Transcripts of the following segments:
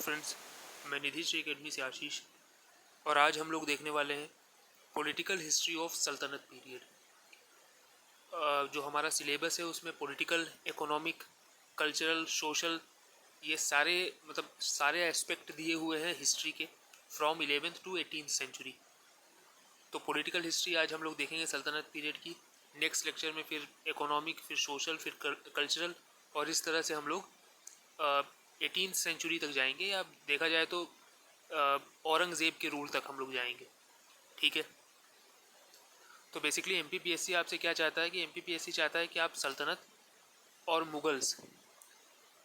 Friends, मैं निधि Shri academy से आशीष और आज हम लोग देखने वाले हैं पॉलिटिकल हिस्ट्री ऑफ सल्तनत पीरियड। जो हमारा सिलेबस है उसमें पॉलिटिकल, इकोनॉमिक, कल्चरल, सोशल ये सारे एस्पेक्ट दिए हुए हैं हिस्ट्री के from 11th to 18th century. तो पॉलिटिकल हिस्ट्री आज हम लोग देखेंगे सल्तनत पीरियड की। नेक्स्ट लेक्चर में फिर इकोनॉमिक, फिर सोशल, फिर कल्चरल और इस तरह से हम लोग 18th सेंचुरी तक जाएंगे, या देखा जाए तो औरंगज़ेब के रूल तक हम लोग जाएंगे। ठीक है, तो बेसिकली एमपीपीएससी आपसे क्या चाहता है कि एमपीपीएससी चाहता है कि आप सल्तनत और मुगल्स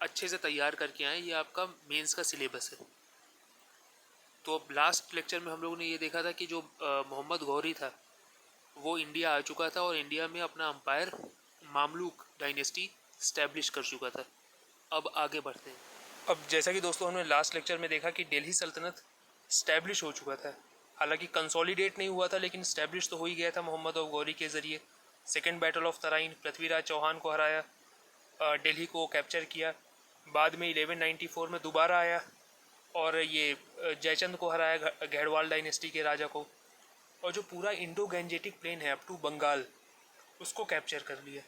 अच्छे से तैयार करके आएँ। ये आपका मेंस का सिलेबस है। तो अब लास्ट लेक्चर में हम लोगों ने ये देखा था कि जो मोहम्मद गौरी था वो इंडिया आ चुका था और इंडिया में अपना अम्पायर मामलुक डायनेस्टी इस्टेब्लिश कर चुका था। अब आगे बढ़ते हैं। अब जैसा कि दोस्तों हमने लास्ट लेक्चर में देखा कि दिल्ली सल्तनत इस्टेब्लिश हो चुका था। हालांकि कंसोलिडेट नहीं हुआ था, लेकिन इस्टेब्लिश तो हो ही गया था मोहम्मद और गौरी के ज़रिए। Second battle of Tarain, Prithviraj Chauhan को हराया, दिल्ली को कैप्चर किया। बाद में 1194 में दोबारा आया और ये जयचंद को हराया, गढ़वाल डायनेस्टी के राजा को। और जो पूरा इंडो गैंजेटिक प्लेन है अप टू बंगाल, उसको कैप्चर कर लिया।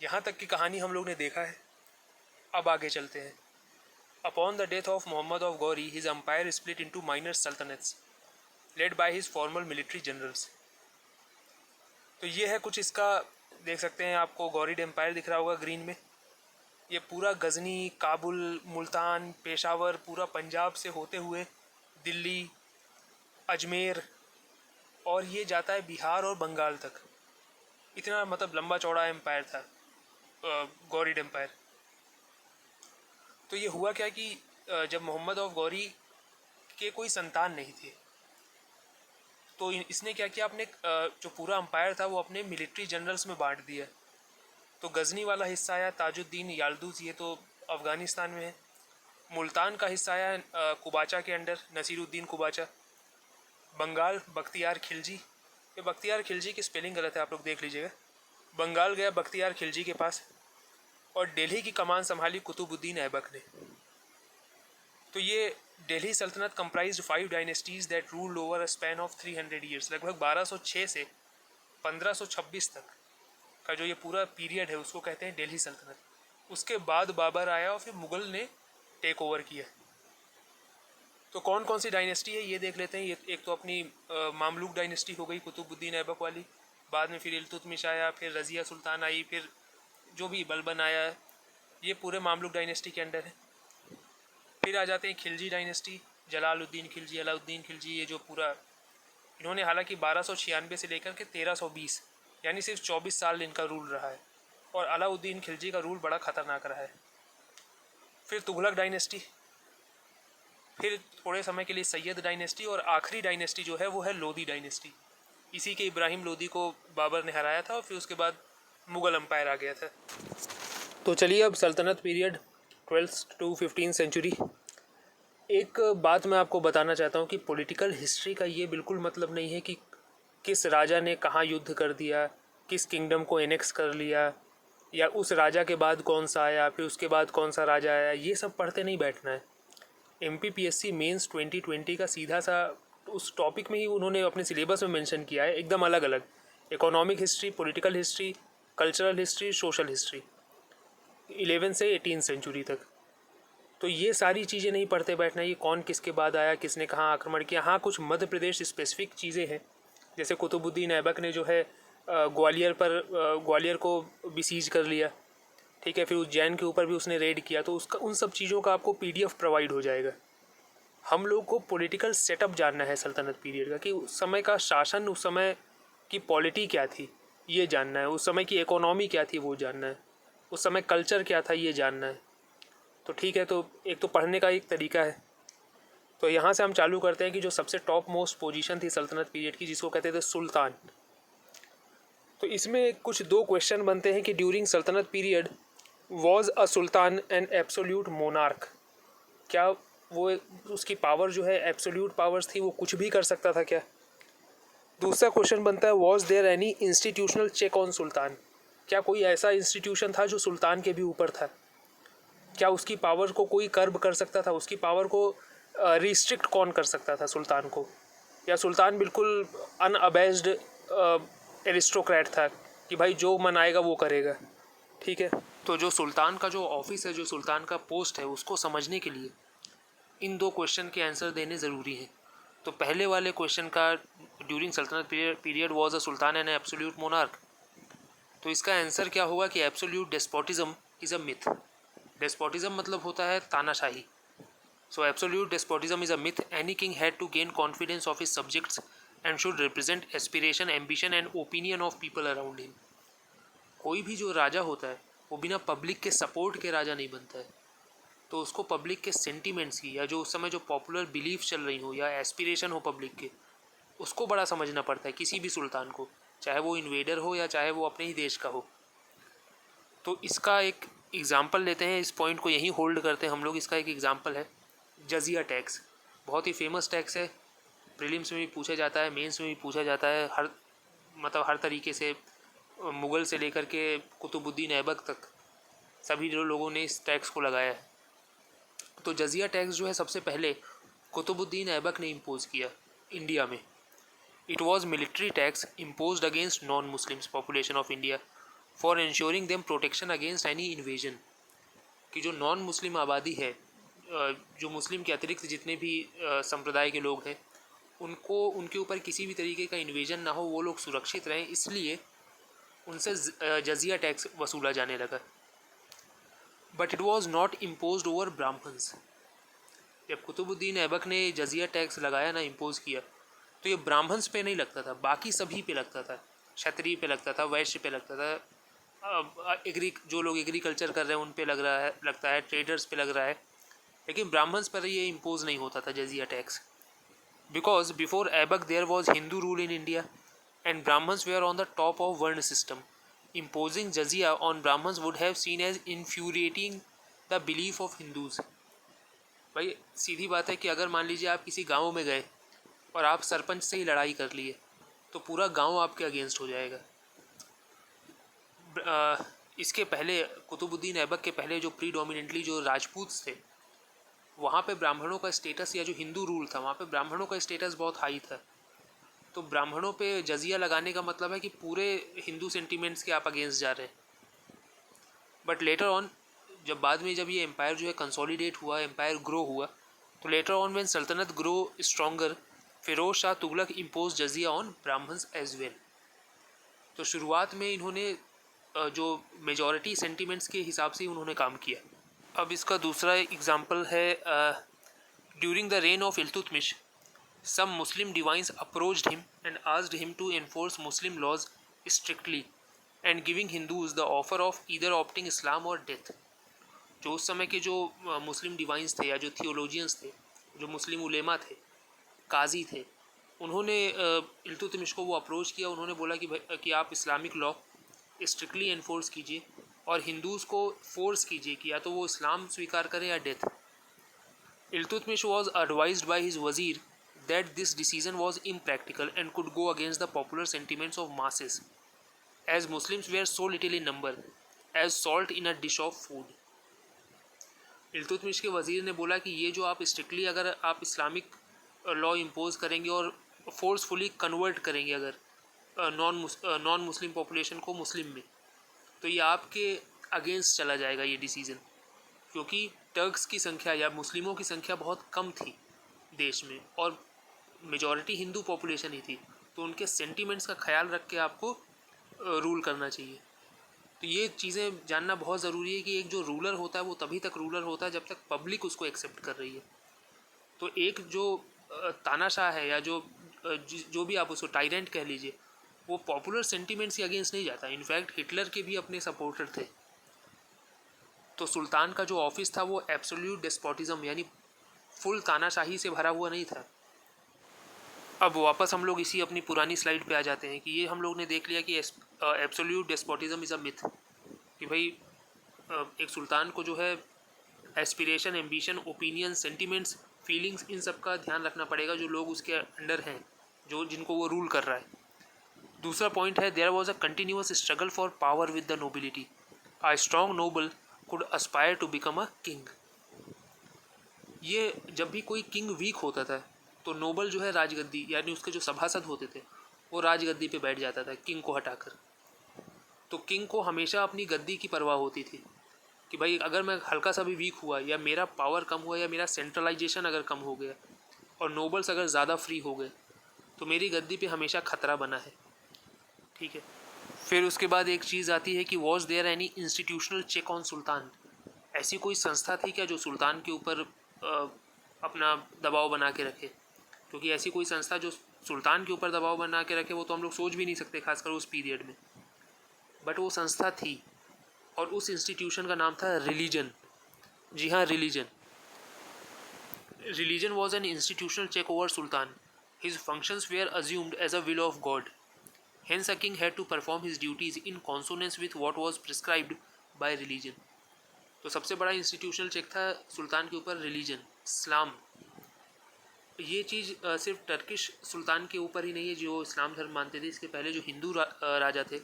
यहाँ तक की कहानी हम लोग ने देखा है। अब आगे चलते हैं। Upon the death of Mohammad of Ghori, his empire split into minor sultanates led by his formal military generals. तो ये है कुछ इसका, देख सकते हैं आपको गौरीड एम्पायर दिख रहा होगा ग्रीन में। ये पूरा गजनी, काबुल, मुल्तान, पेशावर, पूरा पंजाब से होते हुए दिल्ली, अजमेर और ये जाता है बिहार और बंगाल तक। इतना लंबा चौड़ा एम्पायर था गौरीड एम्पायर। तो ये हुआ क्या कि जब मोहम्मद ऑफ गौरी के कोई संतान नहीं थे, तो इसने क्या किया, अपने जो पूरा अम्पायर था वो अपने मिलिट्री जनरल्स में बांट दिया। तो गजनी वाला हिस्सा आया ताजुद्दीन याल्दूस, ये तो अफ़गानिस्तान में है। मुल्तान का हिस्सा आया कुबाचा के अंडर, नसीरुद्दीन कुबाचा। बंगाल बख्तियार खिलजी, ये बख्तियार खिलजी की स्पेलिंग गलत है, आप लोग देख लीजिएगा। बंगाल गया बख्तियार खिलजी के पास और दिल्ली की कमान संभाली कुतुबुद्दीन ऐबक ने। तो ये दिल्ली सल्तनत comprised 5 dynasties that ruled over a span of 300 years. लगभग 1206 से 1526 तक का जो ये पूरा पीरियड है उसको कहते हैं दिल्ली सल्तनत। उसके बाद बाबर आया और फिर मुग़ल ने टेक ओवर किया। तो कौन कौन सी डायनेस्टी है ये देख लेते हैं। ये एक तो अपनी मामलुक डायनेस्टी हो गई, कुतुबुद्दीन ऐबक वाली। बाद में फिर इल्तुतमिश आया, फिर रज़िया सुल्तान आई, फिर जो भी बलबन आया, ये पूरे मामलुक डायनेस्टी के अंडर है। फिर आ जाते हैं खिलजी डायनेस्टी, जलालुद्दीन खिलजी, अलाउद्दीन खिलजी। ये जो पूरा इन्होंने हालांकि 1296 से लेकर के 1320 यानी सिर्फ 24 साल इनका रूल रहा है। और अलाउद्दीन खिलजी का रूल बड़ा ख़तरनाक रहा है। फिर तुगलक डायनेस्टी, फिर थोड़े समय के लिए सैयद डायनेस्टी, और आखिरी डायनेस्टी जो है वो है लोदी डायनेस्टी। इसी के इब्राहिम लोदी को बाबर ने हराया था और फिर उसके बाद मुग़ल अम्पायर आ गया था। तो चलिए अब सल्तनत period 12th to 15th century. एक बात मैं आपको बताना चाहता हूँ कि पॉलिटिकल हिस्ट्री का ये बिल्कुल मतलब नहीं है कि किस राजा ने कहाँ युद्ध कर दिया, किस किंगडम को एनेक्स कर लिया, या उस राजा के बाद कौन सा आया, फिर उसके बाद कौन सा राजा आया। ये सब पढ़ते नहीं बैठना है। एमपीपीएससी मेंस 2020 का सीधा सा उस टॉपिक में ही उन्होंने अपने सिलेबस में मेंशन किया है, एकदम अलग अलग। Economic history, political history, cultural history, social history, 11 से 18 सेंचुरी तक। तो ये सारी चीज़ें नहीं पढ़ते बैठना। ये कौन किसके बाद आया, किसने कहाँ आक्रमण किया। हाँ, कुछ मध्य प्रदेश स्पेसिफिक चीज़ें हैं, जैसे कुतुबुद्दीन ऐबक ने जो है ग्वालियर को बिसीज कर लिया। ठीक है, फिर उज्जैन के ऊपर भी उसने रेड किया। तो उसका उन सब चीज़ों का आपको पीडीएफ प्रोवाइड हो जाएगा। हम लोग को पॉलिटिकल सेटअप जानना है सल्तनत पीरियड का, कि उस समय का शासन, उस समय की पॉलिटी क्या थी ये जानना है, उस समय की इकोनॉमी क्या थी वो जानना है, उस समय कल्चर क्या था ये जानना है। तो ठीक है, तो एक तो पढ़ने का एक तरीका है। तो यहाँ से हम चालू करते हैं कि जो सबसे टॉप मोस्ट पोजीशन थी सल्तनत पीरियड की, जिसको कहते थे सुल्तान। तो इसमें कुछ दो क्वेश्चन बनते हैं कि during sultanate period was a sultan an absolute monarch. क्या वो, उसकी पावर जो है एब्सोल्यूट पावर्स थी, वो कुछ भी कर सकता था क्या। दूसरा क्वेश्चन बनता है was there any institutional check on sultan. क्या कोई ऐसा इंस्टीट्यूशन था जो सुल्तान के भी ऊपर था। क्या उसकी पावर को कोई कर्ब कर सकता था? उसकी पावर को रिस्ट्रिक्ट कौन कर सकता था सुल्तान को? या सुल्तान बिल्कुल अनअबेस्ड एरिस्टोक्रेट था कि भाई जो मन आएगा वो करेगा? ठीक है, तो जो सुल्तान का जो ऑफिस है, जो सुल्तान का पोस्ट है, उसको समझने के लिए इन दो क्वेश्चन के आंसर देने ज़रूरी हैं। तो पहले वाले क्वेश्चन का, during sultanate period was a sultan an absolute monarch, तो इसका आंसर क्या होगा कि absolute despotism is a myth. Despotism मतलब होता है तानाशाही। So absolute despotism is a myth. Any king had to gain confidence of his subjects and should represent aspiration, ambition and opinion of people around him. कोई भी जो राजा होता है वो बिना पब्लिक के सपोर्ट के राजा नहीं बनता है। तो उसको पब्लिक के सेंटीमेंट्स की, या जो उस समय जो पॉपुलर बिलीफ चल रही हो या एस्पिरेशन हो पब्लिक के, उसको बड़ा समझना पड़ता है किसी भी सुल्तान को, चाहे वो इन्वेडर हो या चाहे वो अपने ही देश का हो। तो इसका एक एग्ज़ाम्पल लेते हैं, इस पॉइंट को यहीं होल्ड करते हैं हम लोग। इसका एक एग्ज़ाम्पल है जजिया टैक्स। बहुत ही फेमस टैक्स है, प्रीलिम्स में भी पूछा जाता है, मेंस में भी पूछा जाता है, हर तरीके से, मुग़ल से लेकर के कुतुबुद्दीन ऐबक तक सभी लोगों ने इस टैक्स को लगाया है। तो जजिया टैक्स जो है सबसे पहले कुतुबुद्दीन ऐबक ने इम्पोज़ किया इंडिया में। It was military tax imposed against non Muslims population of India for ensuring them protection against any invasion. कि जो नॉन मुस्लिम आबादी है, जो मुस्लिम के अतिरिक्त जितने भी संप्रदाय के लोग हैं, उनको उनके ऊपर किसी भी तरीके का इन्वेजन ना हो, वो लोग सुरक्षित रहें, इसलिए उनसे जजिया टैक्स वसूला जाने लगा। But it was not imposed over Brahmins. जब कुतुबुद्दीन ऐबक ने जजिया टैक्स लगाया ना, इम्पोज़ किया, तो ये ब्राह्मण्स पे नहीं लगता था, बाकी सभी पे लगता था। क्षत्रिय पे लगता था, वैश्य पे लगता था, जो लोग एग्रीकल्चर कर रहे हैं उन पे लगता है, ट्रेडर्स पे लग रहा है, लेकिन ब्राह्मण्स पर ये इम्पोज नहीं होता था jizya tax. Because before Aibak there was Hindu rule in India and Brahmans were on the top of varna system. imposing jizya on Brahmins would have seen as infuriating the belief of Hindus। भाई सीधी बात है कि अगर मान लीजिए आप किसी गांव में गए और आप सरपंच से ही लड़ाई कर लिए, तो पूरा गांव आपके अगेंस्ट हो जाएगा। इसके पहले कुतुबुद्दीन ऐबक के पहले जो प्रीडोमिनेंटली जो राजपूत थे, वहाँ पे ब्राह्मणों का स्टेटस, या जो हिंदू रूल था वहाँ पे ब्राह्मणों का स्टेटस बहुत हाई था। तो ब्राह्मणों पे जजिया लगाने का मतलब है कि पूरे हिंदू सेंटीमेंट्स के आप अगेंस्ट जा रहे हैं। बट लेटर ऑन, जब ये एम्पायर जो है कंसोलिडेट हुआ, एम्पायर ग्रो हुआ, तो later on when saltanat grow stronger, Firoz Shah Tughlaq impose jizya on Brahmans as well. तो शुरुआत में इन्होंने जो मेजॉरिटी सेंटीमेंट्स के हिसाब से उन्होंने काम किया। अब इसका दूसरा एग्जाम्पल है, during the reign of Iltutmish, some Muslim divines approached him and asked him to enforce Muslim laws strictly and giving Hindus the offer of either opting Islam or death। जो उस समय के जो मुस्लिम डिवाइंस थे या जो थियोलॉजियंस थे, जो मुस्लिम उलेमा थे, काजी थे, उन्होंने इल्तुतमिश को वो अप्रोच किया। उन्होंने बोला कि आप इस्लामिक लॉ स्ट्रिक्टली एनफोर्स कीजिए और हिंदूज़ को फोर्स कीजिए कि या तो वो इस्लाम स्वीकार करें या death. Iltutmish was advised by his वजीर that this decision was impractical and could go against the popular sentiments of masses, as Muslims were so little in number as salt in a dish of food। Iltutmish के वज़ीर ने बोला कि ये जो आप strictly अगर आप इस्लामिक लॉ इम्पोज करेंगे और फोर्सफुली कन्वर्ट करेंगे अगर नॉन मुस्लिम पॉपुलेशन को मुस्लिम में, तो ये आपके अगेंस्ट चला जाएगा ये डिसीज़न, क्योंकि टर्क्स की संख्या या मुस्लिमों की संख्या बहुत कम थी देश में और मेजॉरिटी हिंदू पॉपुलेशन ही थी। तो उनके सेंटीमेंट्स का ख्याल रख के आपको रूल करना चाहिए। तो ये चीज़ें जानना बहुत ज़रूरी है कि एक जो रूलर होता है वो तभी तक रूलर होता है जब तक पब्लिक उसको एक्सेप्ट कर रही है। तो एक जो तानाशाह है या जो भी आप उसको टायरेंट कह लीजिए, वो पॉपुलर सेंटीमेंट्स के अगेंस्ट नहीं जाता। इनफैक्ट हिटलर के भी अपने सपोर्टर थे। तो सुल्तान का जो ऑफिस था वो एब्सोल्यूट डेस्पोटिज्म यानी फुल तानाशाही से भरा हुआ नहीं था। अब वापस हम लोग इसी अपनी पुरानी स्लाइड पे आ जाते हैं कि ये हम लोग ने देख लिया कि absolute despotism is a myth, कि भाई एक सुल्तान को जो है aspiration, ambition, opinion, sentiments, feelings, इन सब का ध्यान रखना पड़ेगा जो लोग उसके अंडर हैं, जिनको वो रूल कर रहा है। दूसरा पॉइंट है, there was a continuous struggle for power with the nobility. A strong noble could aspire to become a king. ये जब भी कोई किंग वीक होता था तो नोबल जो है राजगद्दी यानी उसके जो सभासद होते थे वो राजगद्दी पे बैठ जाता था किंग को हटाकर। तो किंग को हमेशा अपनी गद्दी की परवाह होती थी कि भाई अगर मैं हल्का सा भी वीक हुआ या मेरा पावर कम हुआ या मेरा सेंट्रलाइजेशन अगर कम हो गया और नोबल्स अगर ज़्यादा फ्री हो गए तो मेरी गद्दी पे हमेशा खतरा बना है। ठीक है, फिर उसके बाद एक चीज़ आती है कि was there any institutional check on sultan. ऐसी कोई संस्था थी क्या जो सुल्तान के ऊपर अपना दबाव बना के रखे? क्योंकि ऐसी कोई संस्था जो सुल्तान के ऊपर दबाव बना के रखे वो तो हम लोग सोच भी नहीं सकते, खासकर उस पीरियड में। बट वो संस्था थी और उस इंस्टीट्यूशन का नाम था रिलीजन। जी हाँ, religion. Religion was an institutional check over sultan. His functions were assumed as a will of God. Hence, a king had to perform his duties in consonance with what was prescribed by religion. तो सबसे बड़ा institutional check था सुल्तान के ऊपर religion, इस्लाम। ये चीज़ सिर्फ Turkish सुल्तान के ऊपर ही नहीं है जो इस्लाम धर्म मानते थे। इसके पहले जो हिंदू राजा थे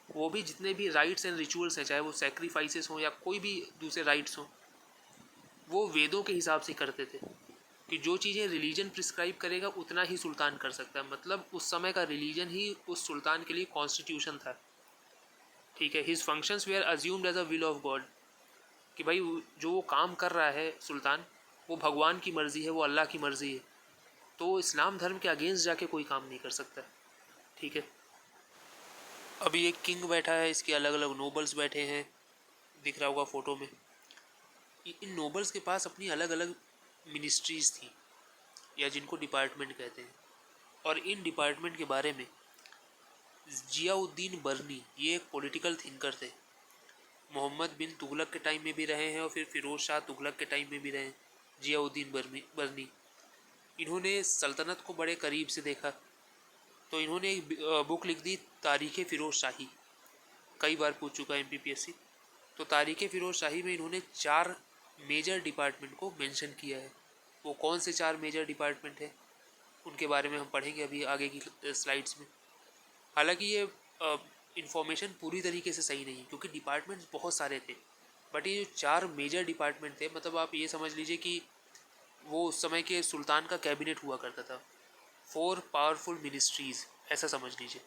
वो भी जितने भी राइट्स एंड रिचुअल्स हैं, चाहे वो सेक्रीफाइसेस हों या कोई भी दूसरे राइट्स हों, वो वेदों के हिसाब से करते थे कि जो चीज़ें रिलीजन प्रिस्क्राइब करेगा उतना ही सुल्तान कर सकता है। मतलब उस समय का रिलीजन ही उस सुल्तान के लिए कॉन्स्टिट्यूशन था। ठीक है, his functions were assumed as a will of God, कि भाई जो वो काम कर रहा है सुल्तान वो भगवान की मर्ज़ी है, वो अल्लाह की मर्ज़ी है। तो इस्लाम धर्म के अगेंस्ट जाके कोई काम नहीं कर सकता। ठीक है, अभी एक किंग बैठा है, इसके अलग अलग नोबल्स बैठे हैं, दिख रहा होगा फ़ोटो में। इन नोबल्स के पास अपनी अलग अलग मिनिस्ट्रीज़ थी या जिनको डिपार्टमेंट कहते हैं। और इन डिपार्टमेंट के बारे में जियाउद्दीन बर्नी, ये एक पॉलिटिकल थिंकर थे। मोहम्मद बिन तुगलक के टाइम में भी रहे हैं और फिर फ़िरोज़ शाह तुगलक के टाइम में भी रहे हैं। जियाउद्दीन बर्नी इन्होंने सल्तनत को बड़े करीब से देखा। तो इन्होंने एक बुक लिख दी तारीख़ फ़िरोज़ शाही, कई बार पूछ चुका है MPPSC। तो तारीख़ फ़िरोज़ शाही में इन्होंने 4 मेजर डिपार्टमेंट को मेंशन किया है। वो कौन से 4 मेजर डिपार्टमेंट हैं उनके बारे में हम पढ़ेंगे अभी आगे की स्लाइड्स में। हालांकि ये इन्फॉर्मेशन पूरी तरीके से सही नहीं क्योंकि डिपार्टमेंट्स बहुत सारे थे, बट ये जो 4 मेजर डिपार्टमेंट थे, मतलब आप ये समझ लीजिए कि वो उस समय के सुल्तान का कैबिनेट हुआ करता था। 4 पावरफुल मिनिस्ट्रीज़, ऐसा समझ लीजिए।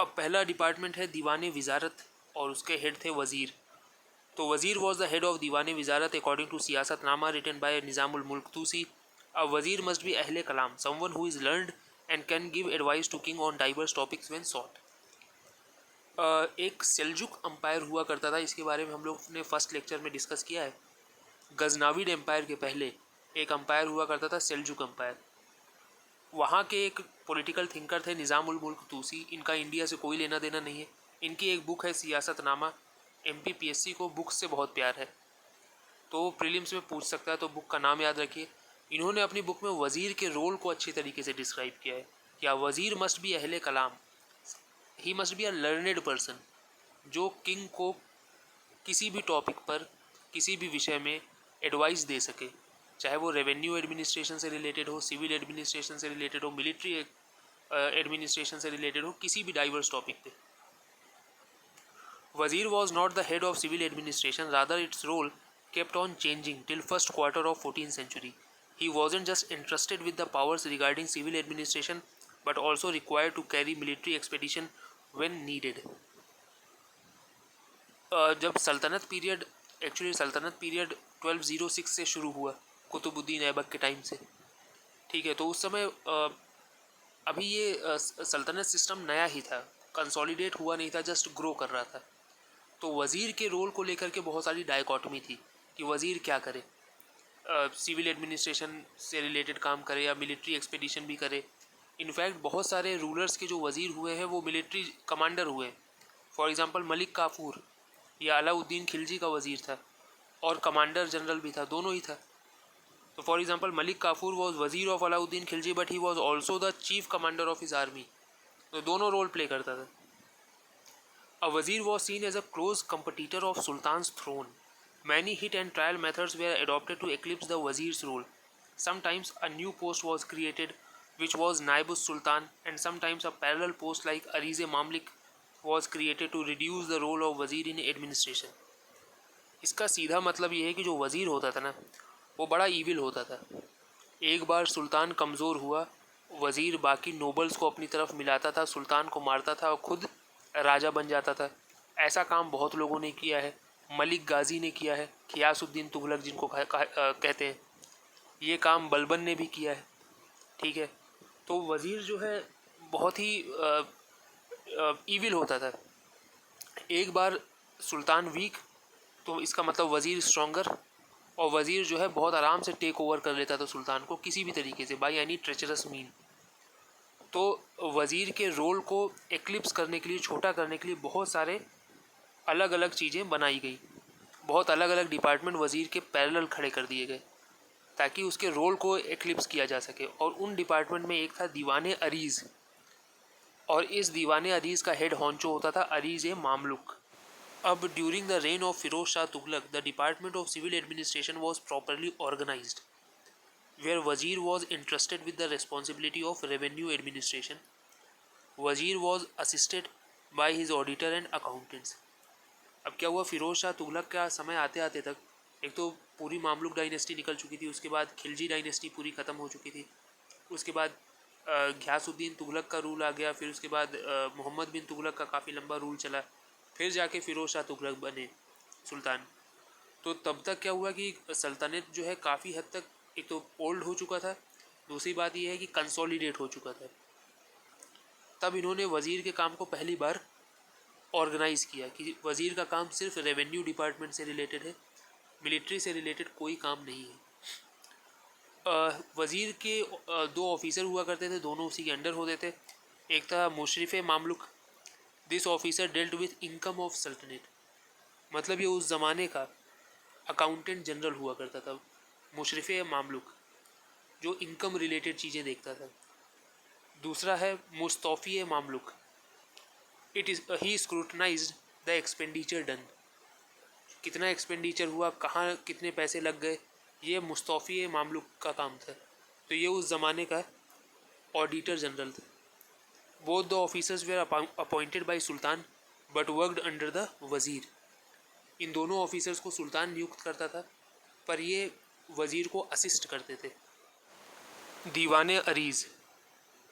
अब पहला डिपार्टमेंट है दीवान वजारत और उसके हेड थे वज़ीर। तो wazir was the head of Diwan wazarat according to Siyasatnama written by Nizamul Mulk Tusi. A wazir must be ahle kalam, someone who is learned and can give advice to king on diverse topics when sought. एक सेल्जुक अम्पायर हुआ करता था, इसके बारे में हम लोग ने फर्स्ट लेक्चर में डिस्कस किया है। गजनाविड एम्पायर के पहले एक अम्पायर हुआ करता था सेल्जुक अम्पायर। वहाँ के एक पॉलिटिकल थिंकर थे निज़ामुल मुल्क तूसी। इनका इंडिया से कोई लेना देना नहीं है। इनकी एक बुक है सियासतनामा। MPPSC को बुक से बहुत प्यार है तो प्रीलिम्स में पूछ सकता है, तो बुक का नाम याद रखिए। इन्होंने अपनी बुक में वज़ीर के रोल को अच्छी तरीके से डिस्क्राइब किया है कि वज़ीर must be ahle kalam, he must be a learned person, जो किंग को किसी भी टॉपिक पर किसी भी विषय में एडवाइस दे सके, चाहे वो रेवेन्यू एडमिनिस्ट्रेशन से रिलेटेड हो, सिविल एडमिनिस्ट्रेशन से रिलेटेड हो, मिलिट्री एडमिनिस्ट्रेशन से रिलेटेड हो, किसी भी डाइवर्स टॉपिक पे। Wazir was not the head of civil administration, rather its role kept on changing till first quarter of 14th century. He wasn't just entrusted with the powers regarding civil administration but also required to carry military expedition when needed. जब सल्तनत period, actually सल्तनत period 1206 से शुरू हुआ कुतुबुद्दीन ऐबक के time से। ठीक है, तो उस समय अभी ये सल्तनत सिस्टम नया ही था, कंसोलिडेट हुआ नहीं था, जस्ट ग्रो कर रहा था। तो वज़ीर के रोल को लेकर के बहुत सारी डायकॉटमी थी कि वज़ीर क्या करे, सिविल एडमिनिस्ट्रेशन से रिलेटेड काम करे या मिलिट्री एक्सपेडिशन भी करे। इनफैक्ट बहुत सारे रूलर्स के जो वज़ीर हुए हैं वो मिलिट्री कमांडर हुए। फॉर एग्ज़ाम्पल मलिक काफूर या अलाउद्दीन खिलजी का वज़ीर था और कमांडर जनरल भी था, दोनों ही था। तो for example Malik Kafur was wazir of Alauddin Khilji but he was also the chief commander of his army. तो दोनों रोल प्ले करता था। A wazir was seen as a close competitor of Sultan's throne. Many hit and trial methods were adopted to eclipse the wazir's role. Sometimes a new post was created, which was Naibus Sultan, and sometimes a parallel post like Arize Mamlik was created to reduce the role of वज़ीर in administration. इसका सीधा मतलब ये है कि जो वज़ीर होता था ना वो बड़ा ईविल होता था. एक बार सुल्तान कमज़ोर हुआ, वज़ीर बाकी नोबल्स को अपनी तरफ मिलाता था, सुल्तान को मारता था और ख़ुद राजा बन जाता था. ऐसा काम बहुत लोगों ने किया है. मलिक गाजी ने किया है, गियासुद्दीन तुगलक जिनको कहते हैं. ये काम बलबन ने भी किया है. ठीक है. तो वज़ीर जो है बहुत ही ईविल होता था. एक बार सुल्तान वीक तो इसका मतलब वज़ीर स्ट्रॉन्गर, और वज़ीर जो है बहुत आराम से टेक ओवर कर लेता था सुल्तान को किसी भी तरीके से, बाई एनी ट्रेचरस मीन. तो वज़ीर के रोल को एक्लिप्स करने के लिए, छोटा करने के लिए बहुत सारे अलग अलग चीज़ें बनाई गई. बहुत अलग अलग डिपार्टमेंट वज़ीर के पैरेलल खड़े कर दिए गए ताकि उसके रोल को एक्लिप्स किया जा सके. और उन डिपार्टमेंट में एक था दीवाने अरीज़, और इस दीवाने अरीज़ का हेड हॉन्चो होता था अरीज़ ए मामलुक. अब during the reign of Firoz Shah Tughlaq the department of civil administration was properly organised, where wazir was interested with the responsibility of revenue administration. Wazir was assisted by his auditor and accountants. अब क्या हुआ, फिरोज शाह तुगलक का समय आते आते तक एक तो पूरी मामलुक डायनेस्टी निकल चुकी थी, उसके बाद खिलजी डायनेस्टी पूरी ख़त्म हो चुकी थी, उसके बाद घियासुद्दीन तुगलक का रूल आ गया, फिर उसके बाद मोहम्मद बिन तुगलक का काफ़ी लंबा रूल चला, फिर जाके फिरोज शाह तुगलक बने सुल्तान. तो तब तक क्या हुआ कि सल्तनत जो है काफ़ी हद तक एक तो ओल्ड हो चुका था, दूसरी बात यह है कि कंसोलिडेट हो चुका था. तब इन्होंने वज़ीर के काम को पहली बार ऑर्गेनाइज़ किया कि वज़ीर का काम सिर्फ रेवेन्यू डिपार्टमेंट से रिलेटेड है, मिलिट्री से रिलेटेड कोई काम नहीं है. वज़ीर के दो ऑफिसर हुआ करते थे, दोनों उसी के अंडर होते थे. एक था Mushrif Mamalik. This officer dealt with income of saltanat, मतलब ये उस ज़माने का अकाउंटेंट जनरल हुआ करता था, मुशरिफ मामलुक, जो इनकम रिलेटेड चीज़ें देखता था. दूसरा है Mustaufi Mamalik. It is he scrutinised the expenditure done, कितना एक्सपेंडिचर हुआ, कहाँ कितने पैसे लग गए, ये मुस्तौफ़ी मामलुक का काम था. तो ये उस ज़माने का ऑडिटर जनरल था. Both the officers were appointed by sultan but worked under the वज़ीर. इन दोनों ऑफिसर्स को सुल्तान नियुक्त करता था, पर ये वज़ीर को असिस्ट करते थे. Diwane Ariz.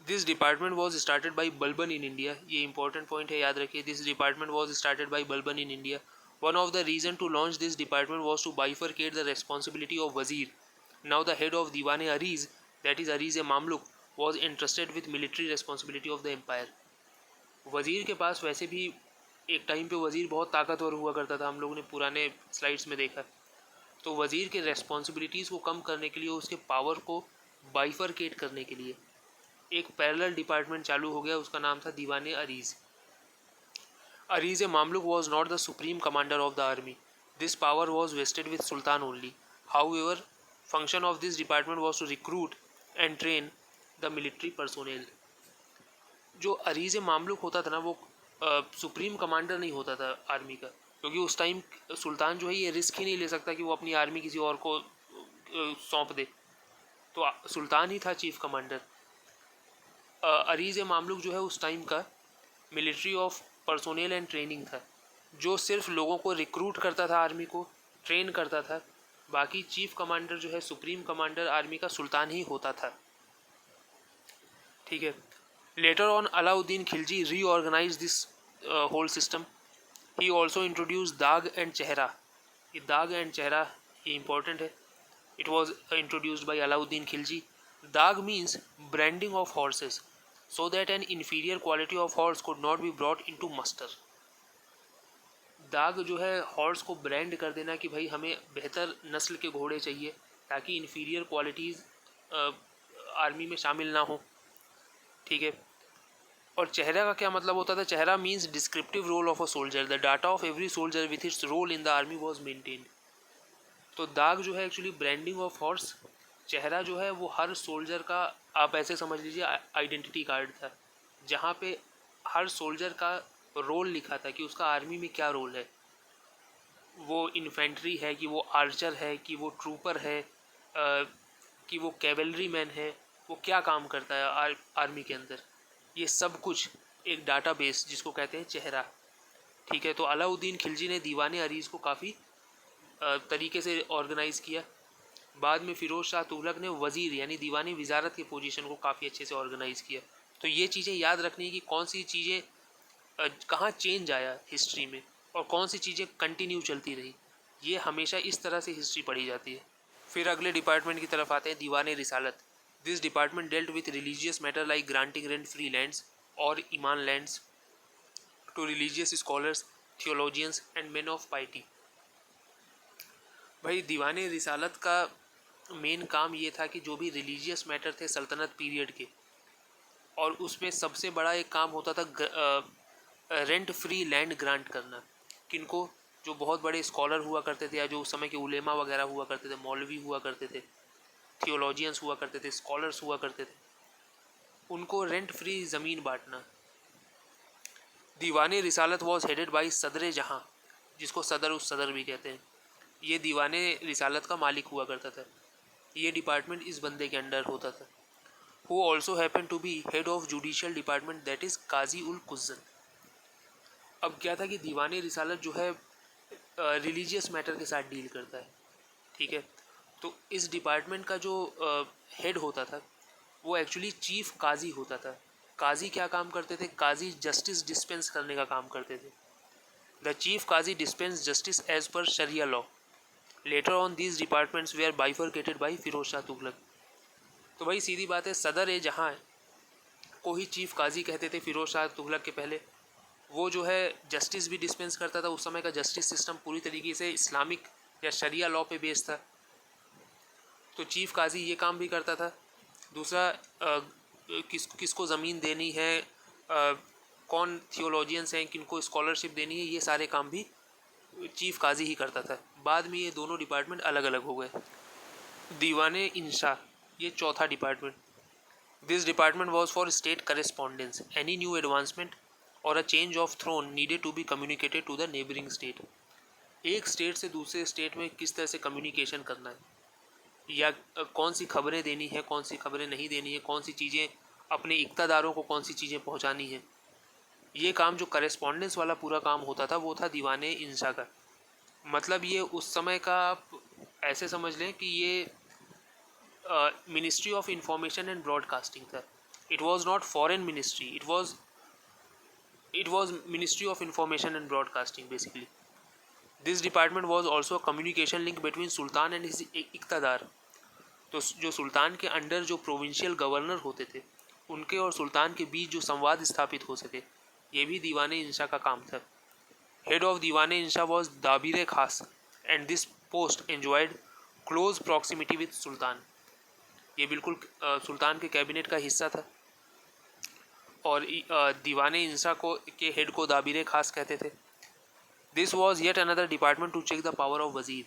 This department was started by Balban in India. ये इंपॉर्टेंट पॉइंट है, याद रखिए. This department was started by Balban in India. One of the reason to launch this department was to bifurcate the responsibility of Wazir. Now the head of Diwan Ariz, that is Ariz Mamluk, was entrusted with military responsibility of the empire. वज़ीर के पास वैसे भी एक time पे वज़ीर बहुत ताकतवर हुआ करता था, हम लोगों ने पुराने स्लाइड्स में देखा. तो वज़ीर के रेस्पॉन्सिबिलिटीज़ को कम करने के लिए, उसके पावर को बाइफरकेट करने के लिए एक पैरेलल डिपार्टमेंट चालू हो गया, उसका नाम था दीवाने अरीज़. Ariz Mamluk was not the supreme commander of the army. This power was vested with Sultan only. However, function of this department was to recruit and train the military personnel. जो अरीज़ Mamluk होता था ना, वो supreme commander नहीं होता था army का, क्योंकि उस टाइम सुल्तान जो है ये रिस्क ही नहीं ले सकता कि वो अपनी आर्मी किसी और को सौंप दे. तो सुल्तान ही था चीफ कमांडर. अरीज़ मामलुक जो है उस टाइम का military of personnel and training था, जो सिर्फ लोगों को रिक्रूट करता था, आर्मी को ट्रेन करता था. बाकी चीफ कमांडर जो है, सुप्रीम कमांडर आर्मी का सुल्तान ही होता था. ठीक है. Later on Alauddin Khilji reorganise this whole system. He also introduce dagh and chehra. ये दाग एंड चेहरा ये इंपॉर्टेंट है. It was introduced by Alauddin Khilji. Dagh means branding of horses, so that an inferior quality of horse could not be brought into muster. दाग जो है horse को brand कर देना कि भाई हमें बेहतर नस्ल के घोड़े चाहिए ताकि इन्फीरियर क्वालिटीज़ आर्मी में शामिल ना हो. ठीक है. और चेहरा का क्या मतलब होता था? चेहरा means descriptive roll of a soldier. The data of every soldier with its roll in the army was maintained. तो दाग जो है एक्चुअली ब्रांडिंग ऑफ हॉर्स. चेहरा जो है वो हर सोल्जर का, आप ऐसे समझ लीजिए, आइडेंटिटी कार्ड था, जहाँ पे हर सोल्जर का रोल लिखा था कि उसका आर्मी में क्या रोल है. वो इन्फेंट्री है कि वो आर्चर है कि वो ट्रूपर है कि वो कैवेलरी मैन है, वो क्या काम करता है आर्मी के अंदर. ये सब कुछ एक डाटाबेस जिसको कहते हैं चेहरा, ठीक है। तो अलाउद्दीन खिलजी ने दीवाने अरीज़ को काफ़ी तरीके से ऑर्गेनाइज़ किया। बाद में फ़िरोज़ शाह तुगलक ने वज़ीर यानी दीवानी वजारत की पोजीशन को काफ़ी अच्छे से ऑर्गेनाइज़ किया। तो ये चीज़ें याद रखनी है कि कौन सी चीज़ें कहाँ चेंज आया हिस्ट्री में और कौन सी चीज़ें कंटिन्यू चलती रही। ये हमेशा इस तरह से हिस्ट्री पढ़ी जाती है। फिर अगले डिपार्टमेंट की तरफ आते हैं, Diwane Risalat. This department dealt with religious matter like granting rent free lands और inam lands to religious scholars, theologians and men of piety. भाई दीवाने रिसालत का मेन काम ये था कि जो भी रिलीजियस मैटर थे सल्तनत पीरियड के, और उसमें सबसे बड़ा एक काम होता था रेंट फ्री लैंड ग्रांट करना। किनको? जो बहुत बड़े स्कॉलर हुआ करते थे या जो उस समय के उलेमा वगैरह हुआ करते थे, मौलवी हुआ करते थे, थियोलॉजियंस हुआ करते थे, स्कॉलर्स हुआ करते थे, उनको रेंट फ्री ज़मीन बांटना। दीवाने रिसालत वॉज हेडेड बाई सदर जहाँ, जिसको सदर उस सदर भी कहते हैं। ये दीवाने रिसालत का मालिक हुआ करता था। ये डिपार्टमेंट इस बंदे के अंडर होता था। Who also happen to be head of judicial department, that is Qazi ul Quzzat. अब क्या था कि दीवाने रिसालत जो है रिलीजियस मैटर के साथ डील करता है, ठीक है। तो इस डिपार्टमेंट का जो हेड होता था वो एक्चुअली चीफ काजी होता था। काजी क्या काम करते थे? काजी जस्टिस डिस्पेंस करने का काम करते थे। The chief qazi dispense justice as per sharia law. Later on these departments were bifurcated by Firoz Shah Tughlaq. तो भाई सीधी बात है, सदर ए जहाँ को ही चीफ काजी कहते थे फिरोज शाह तुगलक के पहले। वो जो है जस्टिस भी डिस्पेंस करता था। उस समय का जस्टिस सिस्टम पूरी तरीके से इस्लामिक या शरिया लॉ पे बेस्ड था। तो चीफ काजी ये काम भी करता था। दूसरा किसको ज़मीन देनी है, कौन थियोलॉजियंस हैं, किनको स्कॉलरशिप देनी है, ये सारे काम भी चीफ काजी ही करता था। बाद में ये दोनों डिपार्टमेंट अलग अलग हो गए। दीवाने इंशा, ये चौथा department. This department was for state correspondence. Any new advancement और a change of throne needed to be communicated to the neighbouring state. एक स्टेट से दूसरे स्टेट में किस तरह से कम्युनिकेशन करना है, या कौन सी खबरें देनी है, कौन सी खबरें नहीं देनी है, कौन सी चीज़ें अपने इक़्तादारों को कौन सी चीज़ें पहुंचानी है, ये काम जो करेस्पॉन्डेंस वाला पूरा काम होता था वो था दीवाने इंशा का। मतलब ये उस समय का आप ऐसे समझ लें कि ये ministry of information and broadcasting था। It was not foreign ministry, it was ministry of information and broadcasting basically. This department was also a communication link between sultan and his iqtadar. तो जो सुल्तान के अंडर जो प्रोविंशियल गवर्नर होते थे उनके और सुल्तान के बीच जो संवाद स्थापित हो सके, ये भी दीवाने इंशा का काम था। हेड ऑफ दीवाने इंशा was Dabir Khas and this post enjoyed close proximity with sultan. ये बिल्कुल सुल्तान के कैबिनेट का हिस्सा था। और दीवाने इंशा को के हेड को दाबिर खास कहते थे। This was yet another department to check the power of wazir.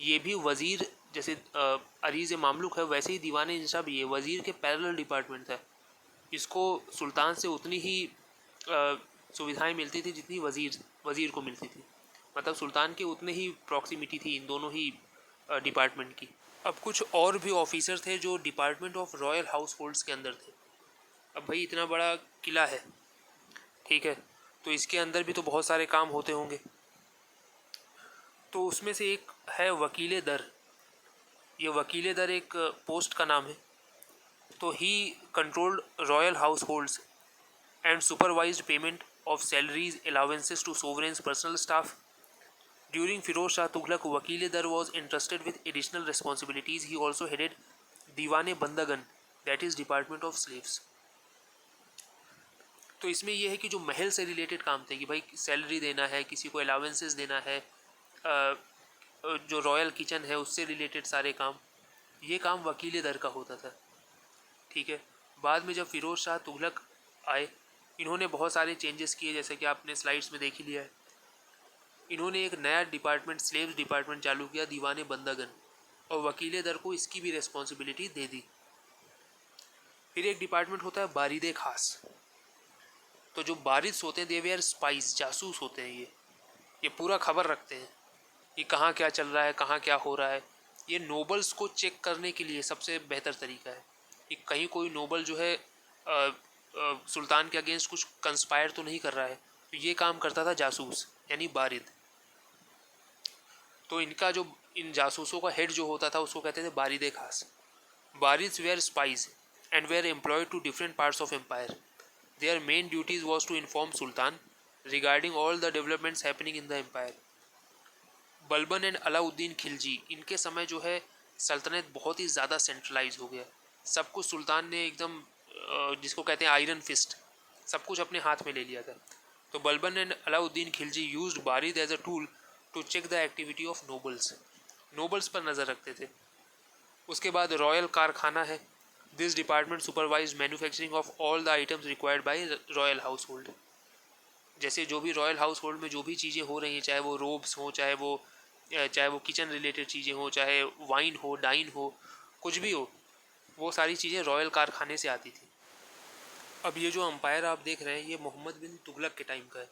ये भी वज़ीर जैसे अरीज़ मामलुक है, वैसे ही दीवाने इंशा भी है, वज़ीर के पैरेलल डिपार्टमेंट था। इसको सुल्तान से उतनी ही सुविधाएं मिलती थी जितनी वज़ीर को मिलती थी। मतलब सुल्तान के उतने ही प्रॉक्सिमिटी थी इन दोनों ही डिपार्टमेंट की। अब कुछ और भी ऑफिसर थे जो department of royal house holds के अंदर थे। अब भाई इतना बड़ा किला है, ठीक है, तो इसके अंदर भी तो बहुत सारे काम होते होंगे। तो उसमें से एक है वकील दर। ये वकील दर एक पोस्ट का नाम है। तो he controlled royal households and supervised payment of salaries allowances to sovereign's personal staff. During Firoz Shah Tughlaq Wakil dar was interested with additional responsibilities. He also headed Diwane Bandagan, that is department of slaves. तो इसमें यह है कि जो महल से रिलेटेड काम थे कि भाई सैलरी देना है, किसी को अलाउंसेस देना है, जो रॉयल किचन है उससे रिलेटेड सारे काम, ये काम वकील दर का होता था, ठीक है। बाद में जब फिरोज शाह तुगलक आए, इन्होंने बहुत सारे चेंजेस किए, जैसे कि आपने स्लाइड्स में देख ही लिया है। इन्होंने एक नया डिपार्टमेंट स्लेव्स डिपार्टमेंट चालू किया, दीवाने बंदगन, और वकील दर को इसकी भी रिस्पॉन्सिबिलिटी दे दी। फिर एक डिपार्टमेंट होता है बारिदे खास। तो जो बारिश होते हैं, देवे आर स्पाइस, जासूस होते हैं। ये पूरा खबर रखते हैं कि कहाँ क्या चल रहा है, कहाँ क्या हो रहा है। ये नोबल्स को चेक करने के लिए सबसे बेहतर तरीका है कि कहीं कोई नोबल जो है सुल्तान के अगेंस्ट कुछ कंस्पायर तो नहीं कर रहा है। तो ये काम करता था जासूस यानी बारिद। तो इनका जो इन जासूसों का हेड जो होता था उसको कहते थे Barid Khas. Barids were spies and were employed to different parts of empire. Their main duties was to inform sultan regarding all the developments happening in the empire. Balban and Alauddin Khilji, इनके समय जो है सल्तनत बहुत ही ज़्यादा सेंट्रलाइज हो गया। सब कुछ सुल्तान ने एकदम जिसको कहते हैं आयरन फिस्ट, सब कुछ अपने हाथ में ले लिया था। तो Balban and Alauddin Khilji used barid as a tool to check the activity of nobles. Nobles पर नज़र रखते थे। उसके बाद रॉयल कारखाना है। This department supervise manufacturing of all the items required by royal household. जैसे जो भी रॉयल हाउस होल्ड में जो भी चीज़ें हो रही हैं, चाहे वो रोब्स हो, चाहे वो किचन रिलेटेड चीज़ें हो, चाहे वाइन हो, डाइन हो, कुछ भी हो, वो सारी चीज़ें रॉयल कारखाने से आती थी। अब ये जो अंपायर आप देख रहे हैं ये मोहम्मद बिन तुगलक के टाइम का है।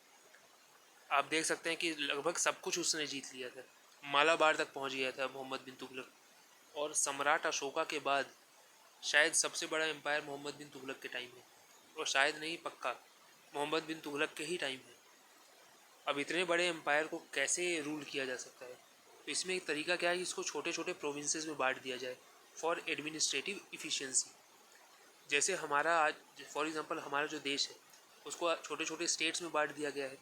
आप देख सकते हैं कि लगभग सब कुछ उसने जीत लिया था, मालाबार तक पहुंच गया था मोहम्मद बिन तुगलक। और सम्राट अशोका के बाद शायद सबसे बड़ा एम्पायर मोहम्मद बिन तुगलक के टाइम है, और शायद नहीं पक्का मोहम्मद बिन तुगलक के ही टाइम है। अब इतने बड़े एम्पायर को कैसे रूल किया जा सकता है? तो इसमें एक तरीका क्या है कि इसको छोटे छोटे प्रोविंसेस में बांट दिया जाए फॉर एडमिनिस्ट्रेटिव इफ़िशियंसी। जैसे हमारा आज फॉर एग्जांपल हमारा जो देश है उसको छोटे छोटे स्टेट्स में बांट दिया गया है,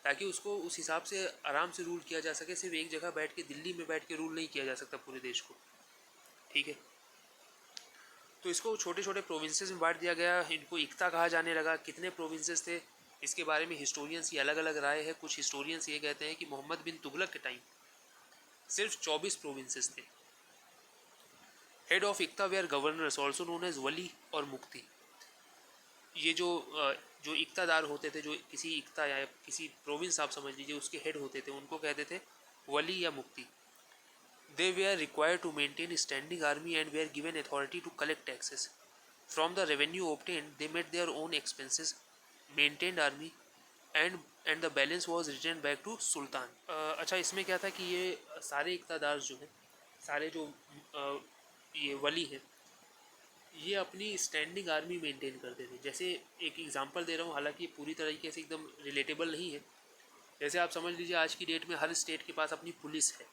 ताकि उसको उस हिसाब से आराम से रूल किया जा सके। सिर्फ एक जगह बैठ के, दिल्ली में बैठ के रूल नहीं किया जा सकता पूरे देश को, ठीक है। तो इसको छोटे छोटे प्रोविंसेस में बांट दिया गया। इनको इक्ता कहा जाने लगा। कितने प्रोविंसेस थे इसके बारे में हिस्टोरियंस की अलग अलग राय है। कुछ हिस्टोरियंस ये कहते हैं कि मोहम्मद बिन तुगलक के टाइम सिर्फ 24 प्रोविंसेस थे। Head of iqta were governors also known as wali और मुक्ति। ये जो इक्तादार होते थे, जो किसी इक्ता या किसी प्रोविंस आप समझ लीजिए उसके हेड होते थे, उनको कहते थे वली या मुक्ति। They were required to maintain a standing army and were given authority to collect taxes. From the revenue obtained, they made their own expenses, maintained army, and the balance was returned back to सुल्तान। अच्छा, इसमें क्या था कि ये सारे इक़्तादार जो हैं, सारे जो ये वली हैं, ये अपनी स्टैंडिंग आर्मी मेंटेन करते थे। जैसे एक एग्जांपल दे रहा हूँ, हालांकि ये पूरी तरीके से एकदम रिलेटेबल नहीं है। जैसे आप समझ लीजिए आज की डेट में हर स्टेट के पास अपनी पुलिस है,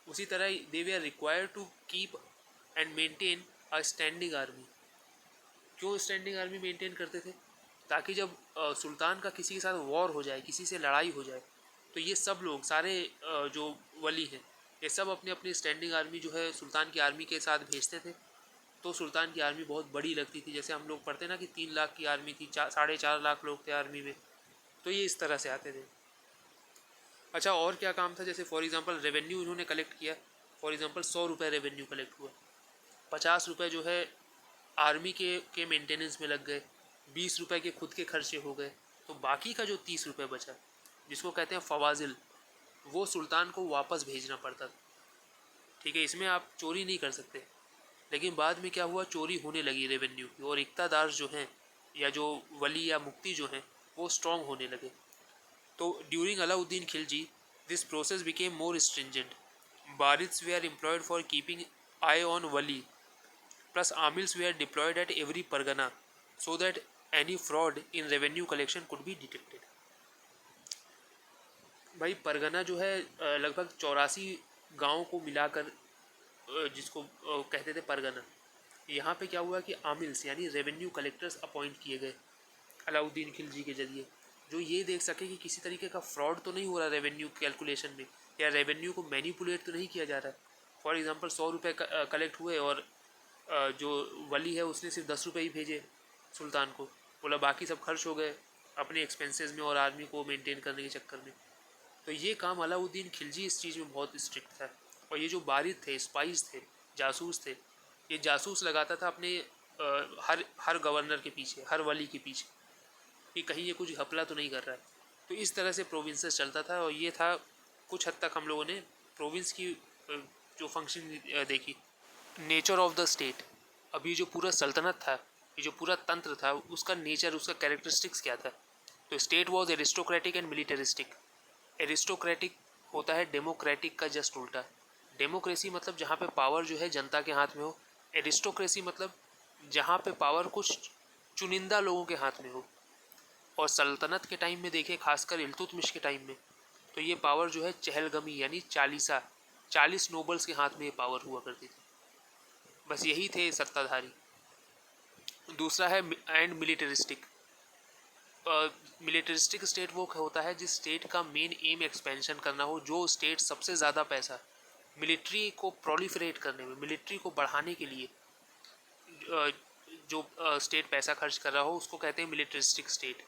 उसी तरह दे वे are required to keep and maintain a standing army. क्यों स्टैंडिंग आर्मी मेंटेन करते थे? ताकि जब सुल्तान का किसी के साथ वॉर हो जाए, किसी से लड़ाई हो जाए, तो ये सब लोग सारे जो वली हैं ये सब अपने अपनी स्टैंडिंग आर्मी जो है सुल्तान की आर्मी के साथ भेजते थे। तो सुल्तान की आर्मी बहुत बड़ी लगती थी। जैसे हम लोग पढ़ते ना कि 3 लाख की आर्मी थी, 4.5 लाख लोग थे आर्मी में, तो ये इस तरह से आते थे। अच्छा, और क्या काम था? जैसे फॉर एग्जांपल रेवेन्यू इन्होंने कलेक्ट किया। फॉर एग्जांपल 100 रुपये रेवेन्यू कलेक्ट हुआ, 50 रुपये जो है आर्मी के मेंटेनेंस में लग गए, 20 रुपये के खुद के खर्चे हो गए। तो बाकी का जो 30 रुपये बचा, जिसको कहते हैं फवाजिल, वो सुल्तान को वापस भेजना पड़ता था, ठीक है। इसमें आप चोरी नहीं कर सकते। लेकिन बाद में क्या हुआ, चोरी होने लगी रेवेन्यू की, और इक़्तादार जो हैं या जो वली या मुक्ति जो हैं वो स्ट्रॉन्ग होने लगे। तो during Alauddin Khilji this process became more stringent. Barids they were employed for keeping eye on wali, plus amils they were deployed at every pargana so that any fraud in revenue collection could be detected. भाई परगना जो है लगभग 84 गाँव को मिलाकर जिसको कहते थे परगना। यहाँ पे क्या हुआ कि आमिल्स यानी रेवेन्यू कलेक्टर्स अपॉइंट किए गए अलाउद्दीन खिलजी के जरिए, जो ये देख सके कि किसी तरीके का फ्रॉड तो नहीं हो रहा रेवेन्यू कैलकुलेशन में, या रेवेन्यू को मैनिपुलेट तो नहीं किया जा रहा। फॉर एग्जांपल 100 रुपये कलेक्ट हुए और जो वली है उसने सिर्फ 10 रुपये ही भेजे सुल्तान को, बोला बाकी सब खर्च हो गए अपने एक्सपेंसेस में और आर्मी को मेंटेन करने के चक्कर में। तो ये काम अलाउद्दीन खिलजी इस चीज़ में बहुत स्ट्रिक्ट था। और ये जो बारिद थे, स्पाइस थे, जासूस थे, ये जासूस लगाता था अपने हर गवर्नर के पीछे, हर वली के पीछे, कि कहीं ये कुछ घपला तो नहीं कर रहा है। तो इस तरह से प्रोविंसेस चलता था। और ये था कुछ हद तक हम लोगों ने प्रोविंस की जो फंक्शन देखी। नेचर ऑफ द स्टेट, अभी जो पूरा सल्तनत था, ये जो पूरा तंत्र था, उसका नेचर, उसका कैरेक्टरिस्टिक्स क्या था? तो state was aristocratic and militaristic. Aristocratic होता है डेमोक्रेटिक का जस्ट उल्टा। डेमोक्रेसी मतलब जहाँ पे पावर जो है जनता के हाथ में हो। एरिस्टोक्रेसी मतलब जहाँ पे पावर कुछ चुनिंदा लोगों के हाथ में हो। और सल्तनत के टाइम में देखें, खासकर इल्तुतमिश के टाइम में, तो ये पावर जो है चहलगमी यानी 40 नोबल्स के हाथ में ये पावर हुआ करती थी। बस यही थे सत्ताधारी। दूसरा है एंड मिलिटरिस्टिक। मिलिटरिस्टिक स्टेट वो होता है जिस स्टेट का मेन एम एक्सपेंशन करना हो, जो स्टेट सबसे ज़्यादा पैसा मिलिट्री को प्रोलिफरेट करने में, मिलिट्री को बढ़ाने के लिए जो स्टेट पैसा खर्च कर रहा हो, उसको कहते हैं मिलिटरिस्टिक स्टेट।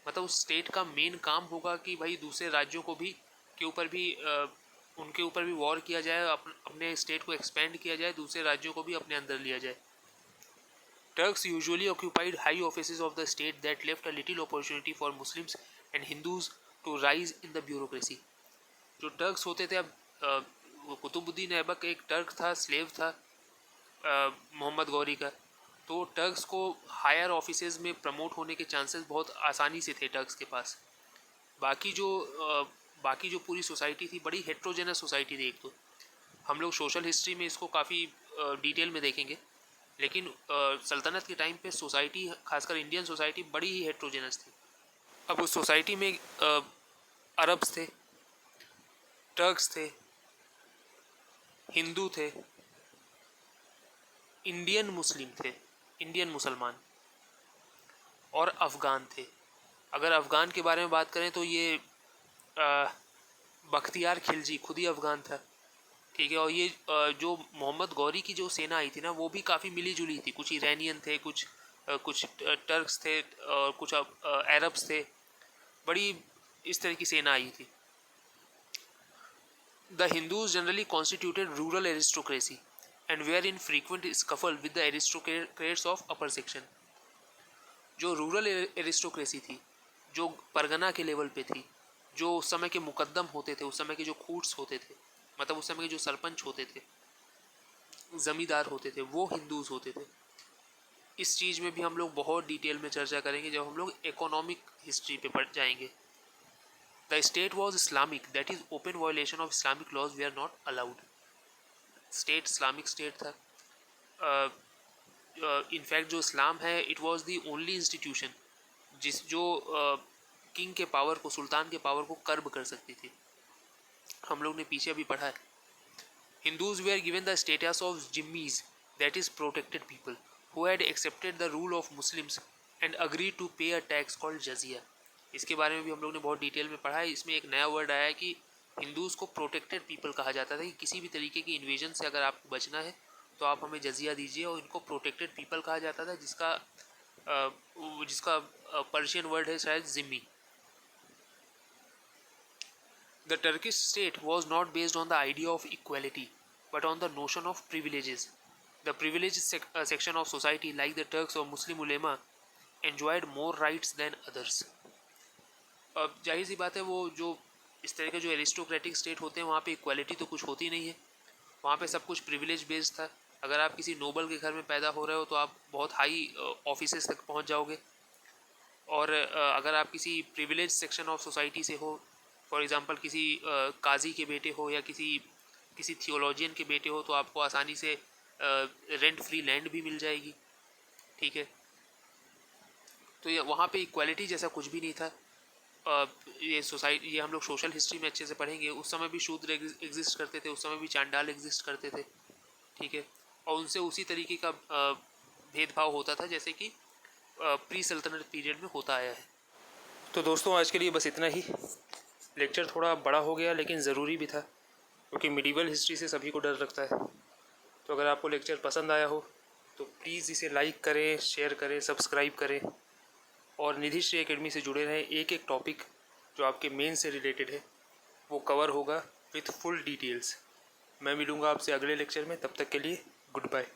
मतलब उस स्टेट का मेन काम होगा कि भाई दूसरे राज्यों को भी के ऊपर भी उनके ऊपर भी वॉर किया जाए, अपने स्टेट को एक्सपेंड किया जाए, दूसरे राज्यों को भी अपने अंदर लिया जाए। Turks usually occupied high offices of the state that left a little opportunity for Muslims and Hindus to rise in the bureaucracy. जो टर्क्स होते थे, अब कुतुबुद्दीन ऐबक एक टर्क था, स्लेव था मोहम्मद गौरी का, तो टर्क्स को हायर ऑफिसेज में प्रमोट होने के चांसेस बहुत आसानी से थे टर्क्स के पास। बाकी जो पूरी सोसाइटी थी, बड़ी हेट्रोजेनस सोसाइटी थी। एक तो हम लोग सोशल हिस्ट्री में इसको काफ़ी डिटेल में देखेंगे, लेकिन सल्तनत के टाइम पे सोसाइटी, खासकर इंडियन सोसाइटी, बड़ी ही हेट्रोजेनस थी। अब उस सोसाइटी में अरब्स थे, टर्क्स थे, हिंदू थे, इंडियन मुस्लिम थे, इंडियन मुसलमान, और अफ़गान थे। अगर अफ़गान के बारे में बात करें तो ये बख्तियार खिलजी खुद ही अफ़गान था, ठीक है। और ये जो मोहम्मद गौरी की जो सेना आई थी ना, वो भी काफ़ी मिली जुली थी। कुछ ईरानियन थे, कुछ टर्क्स थे, और कुछ अरब्स थे। बड़ी इस तरह की सेना आई थी। The Hindus generally constituted rural aristocracy and were in frequent scuffle with the aristocrats of upper section. जो रूरल एरिस्टोक्रेसी थी, जो परगना के लेवल पे थी, जो उस समय के मुकद्दम होते थे, उस समय के जो खूट्स होते थे, मतलब उस समय के जो सरपंच होते थे, ज़मींदार होते थे, वो हिंदूज होते थे। इस चीज़ में भी हम लोग बहुत डिटेल में चर्चा करेंगे जब हम लोग इकोनॉमिक हिस्ट्री पे पढ़ जाएंगे। The state was Islamic, that is open violation of Islamic laws were not allowed. State Islamic state था। इनफैक्ट जो इस्लाम है, it was the only institution जो किंग के पावर को, सुल्तान के पावर को कर्ब कर सकती थी। हम लोग ने पीछे भी पढ़ा है। Hindus were given the status of Jimmis, that is protected people, who had accepted the rule of Muslims and agreed to pay a tax called jizya. इसके बारे में भी हम लोग ने बहुत डिटेल में पढ़ा है। इसमें एक नया वर्ड आया है कि हिंदूज़ को प्रोटेक्टेड पीपल कहा जाता था, कि किसी भी तरीके की इन्वेजन से अगर आपको बचना है तो आप हमें जजिया दीजिए, और इनको प्रोटेक्टेड पीपल कहा जाता था, जिसका पर्शियन वर्ड है शायद Jimmy. The Turkish state was not based on the idea of equality, but on the notion of privileges. The privileged section of society, like the Turks or Muslim ulema, enjoyed more rights than others. अब जाहिर सी बात है, वो जो इस तरह के जो एरिस्टोक्रेटिक स्टेट होते हैं, वहाँ पे इक्वालिटी तो कुछ होती नहीं है। वहाँ पे सब कुछ प्रिविलेज बेस्ड था। अगर आप किसी नोबल के घर में पैदा हो रहे हो तो आप बहुत हाई ऑफिसेस तक पहुँच जाओगे, और अगर आप किसी प्रिविलेज सेक्शन ऑफ सोसाइटी से हो, फॉर एग्ज़ाम्पल किसी काजी के बेटे हो या किसी थियोलॉजियन के बेटे हो, तो आपको आसानी से रेंट फ्री लैंड भी मिल जाएगी, ठीक है। तो ये वहाँ पे इक्वालिटी जैसा कुछ भी नहीं था। ये हम लोग सोशल हिस्ट्री में अच्छे से पढ़ेंगे। उस समय भी शूद्र एग्जिस्ट करते थे, उस समय भी चांडाल एग्जिस्ट करते थे, ठीक है। और उनसे उसी तरीके का भेदभाव होता था जैसे कि प्री सल्तनत पीरियड में होता आया है। तो दोस्तों, आज के लिए बस इतना ही। लेक्चर थोड़ा बड़ा हो गया, लेकिन ज़रूरी भी था, क्योंकि मिडिवल हिस्ट्री से सभी को डर लगता है। तो अगर आपको लेक्चर पसंद आया हो तो प्लीज़ इसे लाइक करें, शेयर करें, सब्सक्राइब करें, और निधिश्री एकेडमी से जुड़े रहें। एक एक टॉपिक जो आपके मेन से रिलेटेड है वो कवर होगा विथ फुल डिटेल्स। मैं मिलूँगा आपसे अगले लेक्चर में। तब तक के लिए गुड बाय।